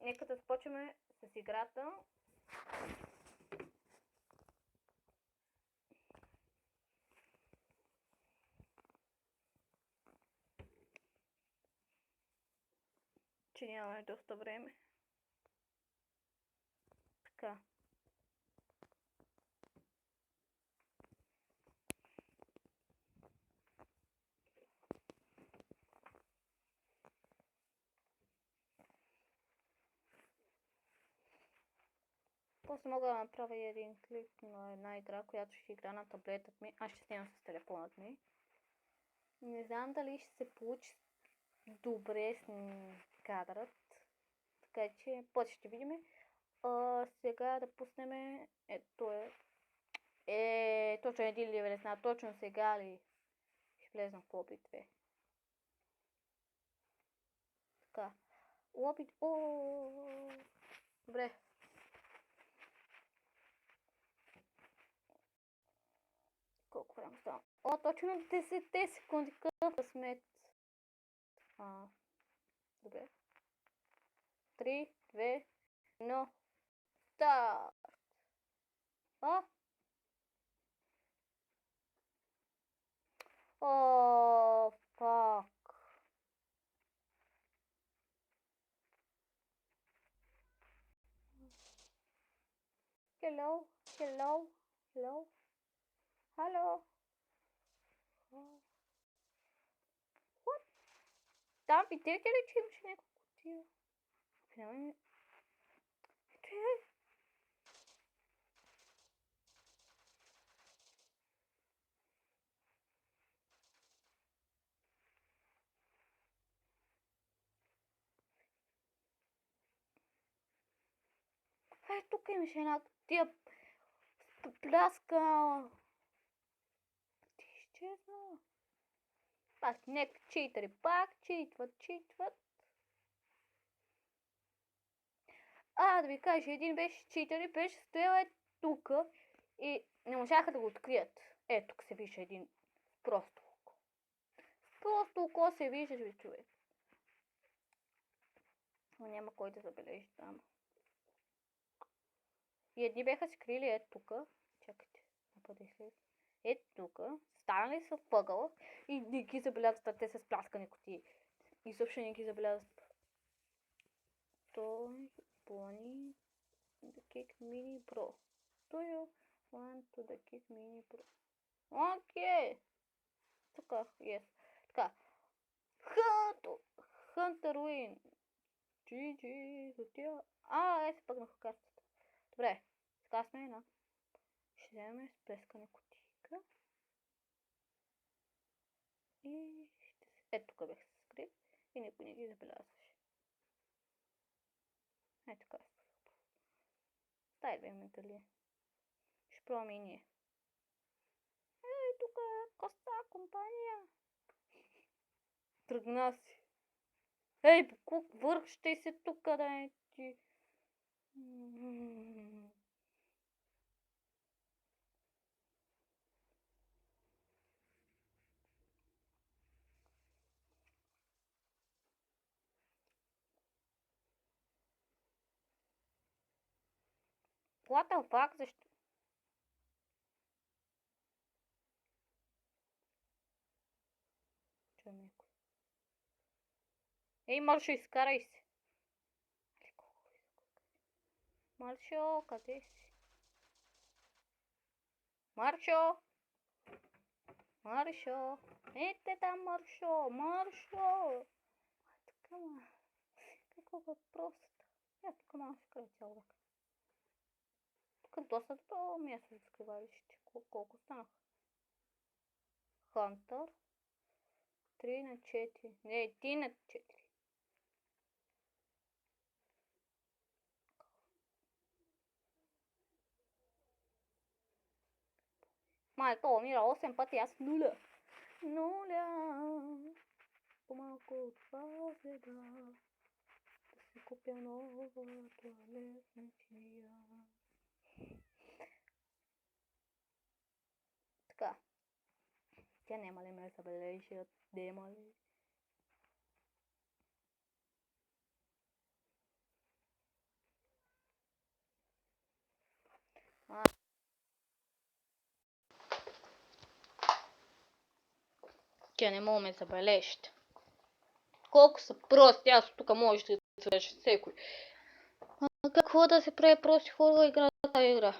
нека да започваме с играта. Че нямаме доста време. Така. После мога да направя един клип на една игра, която ще игра на таблетът ми. Аз ще снимам с телефонът ми. Не знам дали ще се получи добре с кадърът. Така че после ще видим. Сега да пуснем. Ето е. Точно един ли не знам. Точно сега ли ще влезна в лоби 2. Така. Лоби. Добре. Колко време става? Точно 10 секунди. Какъв късмет. Добре. 3, 2, 1. Старт! Fuck. Hello. What? Там видите ли, че имаше някакво кутия? Тук имаше една кутия пляска. Ти изчезна. Пак нека читари, пак читват. Да ви кажа, един беше читари, беше стоял тук и не можаха да го открият. Тук се вижда един просто око. Просто око се вижда, човек. Но няма кой да забележи там. И едни бяха скрили тук. Чакайте, да излезе. Тук. Станали са в пъгъла и не ги забелязват, те са спляскани кутии. И също не ги забелязват. Той Bonnie the Kick Mini Pro. Do you want to the Kick Mini Pro? Окей. Така, yes. Така. Hunter Win. GG. За тия. Се пъгнаха картата. Добре. Сега сме на. Ще вземем сплескана кутийка. И ще се... тук бях се скрил. И никой не ги забелязваше. Така. Дай бе, ментали. Ще пробваме и ние. Тук е коста компания. Тръгна си. Върште се тук, да ти. What the fuck, защо? Чуем някой. Маршо, изкарай се. Маршо, къде си? Маршо! Там Маршо! Така ма. Какво въпросът? Тук малко се края цял век. Тук доста добро място за скривалище. Колко станах? Хантър. 3 на 4. Не, 1 на 4. То умира 8 пъти, аз 0. По-малко от това следа. Да си купя нова туалетна чия. Така. Тя няма ли ме забележат? Нема ли? Тя не мога ме забележите. Колко са прости, аз тук може да свърши всекой. Какво да се прави прости хора да играят тази игра?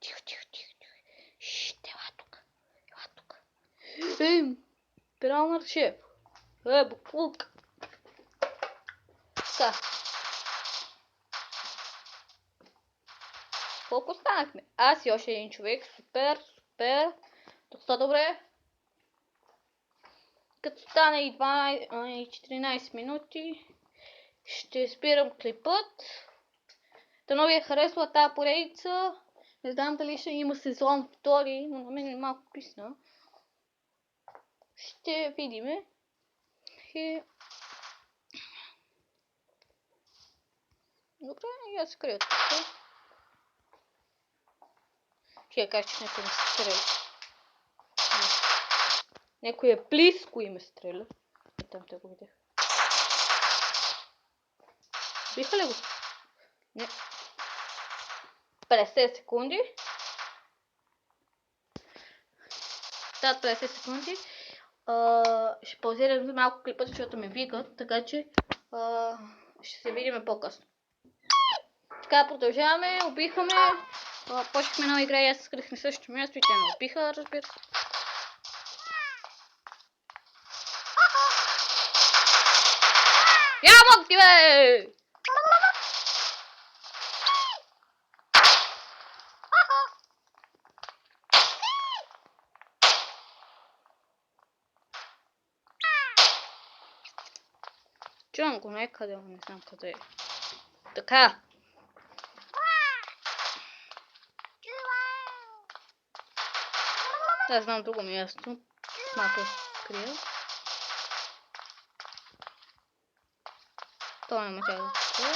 Тихо, тихо, тихо. Ела тук. Ела тук. Пирал шеф. Буклук. Така. Колко станахме? Аз и още един човек. Супер, супер. Доста добре. Като стане и 14 минути, ще спирам клипът. Дано ви е харесва тази поредица. Не знам дали ще има сезон втори, но на мен е малко писна. Ще видиме. Добре, и аз се крия тук. Ще кажа, че някой ме стреля. Някой е близко и ме стреля. Там те го видях. Биха ли го? Не. 50 секунди. Стат 50 секунди. Ще паузирам за малко клипа, защото ме викат, така че ще се видим по-късно. Така, продължаваме, убихаме. Почнахме нова игра и аз скрих на същото място и те ме убиха, разбира се. Ямок ти, бе! Чувам го някъде, но не знам къде е. Така. Да, знам друго място. Малко се скрия. Това няма тя да се скрия.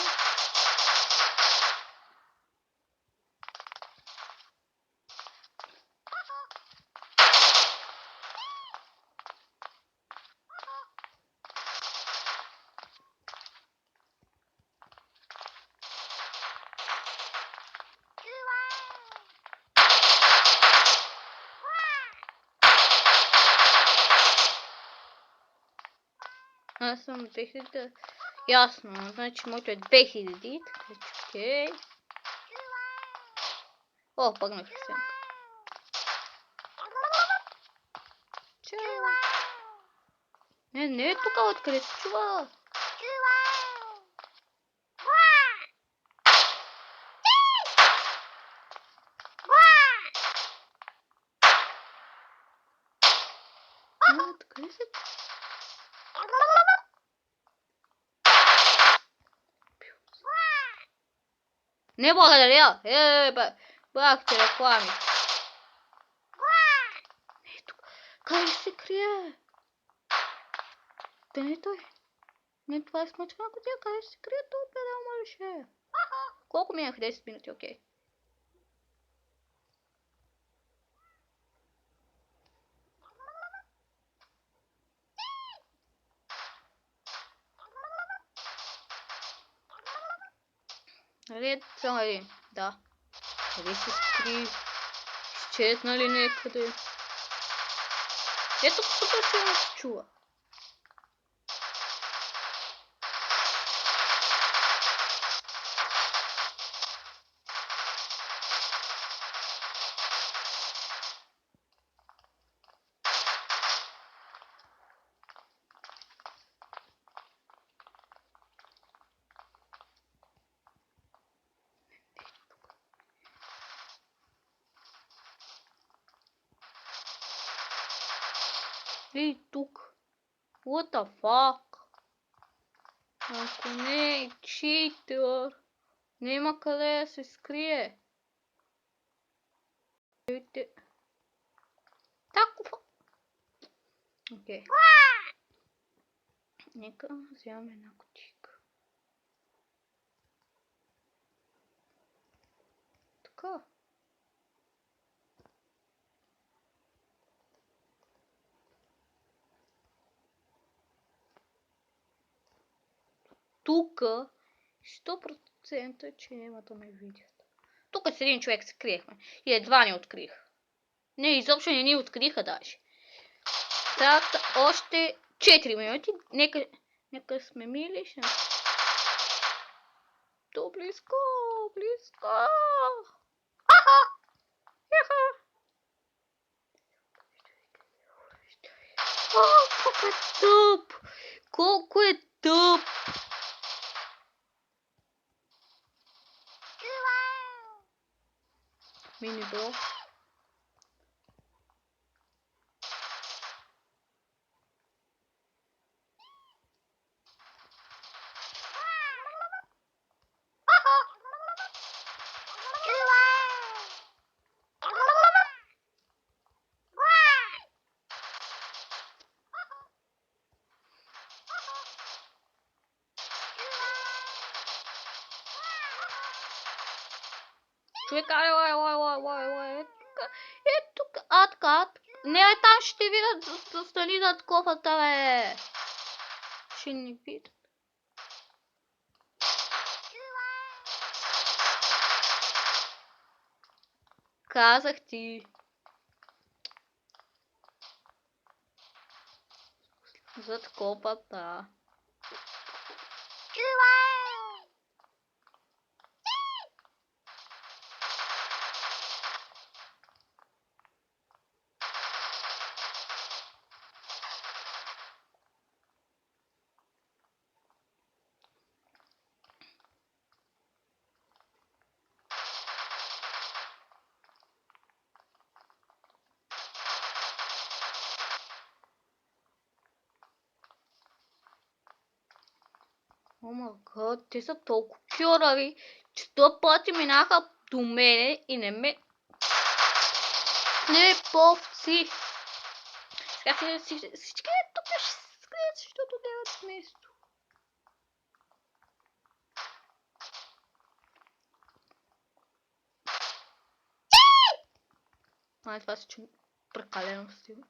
Аз съм 2000. Ясно, значи моето е 2000. Така че окей. О, пъгнах се. Чао. Не е тук откъде се чува. Откъде се? Не благодаря! Бах ти реклами. Не, тук. Къде се крие? Да не той. Не, това е смъчвана котия. Къде се крие това педал, малише? Колко минах? 10 минути, окей. Нали, само един. Да. Къде се скри? Изчезна ли някъде? Ето супер силно се чува. Ей, тук. What the fuck? Ако не е читър, няма къде да се скрие. Такова. Окей. Нека вземем една кутийка. Така. Тука 100% че няма да ме видят. Тук с един човек се криехме и едва ни открих. Не, изобщо не ни откриха даже. Сега още 4 минути. Нека сме мили. То близко. Колко е тъп! Колко е тъп! Мини бро. Човек, ай. Е тук, така. Не, там ще видят, застани зад кофата, бе. Ще ни видят. Казах ти. Зад кофата. О май гад, те са толкова кюрави, че 100 пъти минаха до мене и не ме... Не повци. Сега всички тук ще се скрият, защото нямат место. Това си чу прекалено стига.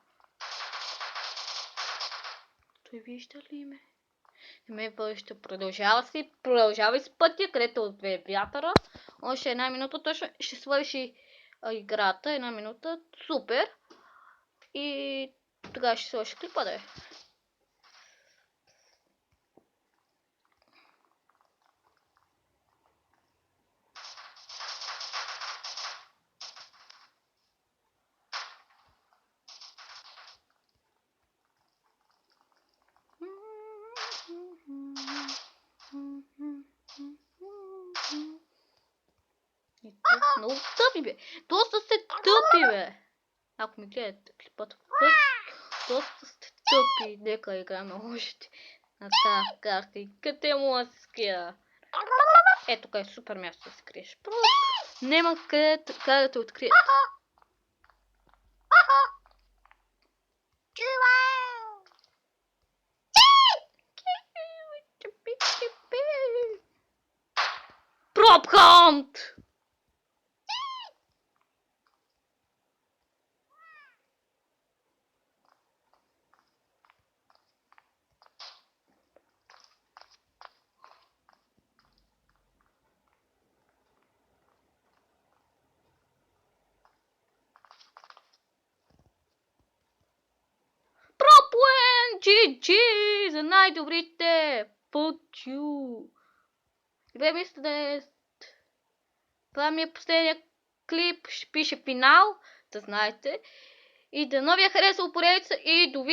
Той вижда ли ме? Не ме вижда. Продължава с пътя, където от две вятъра. Още една минута точно ще свърши играта. Една минута. Супер. И тогава ще свърши клипа, да е. Много тъпи, бе. Доста сте тъпи, бе. Ако ми гледате клипата, доста сте тъпи. Нека играем още на тази карта. И къде му да се скрия? Ето къде е супер място да се криеш. Просто няма къде да те открият. Пропхант! Проплен! GG! За най-добрите! Пътю! Добре, мисля да е... Това ми е последния клип. Ще пише финал, да знаете. И да новия харесал поредица и до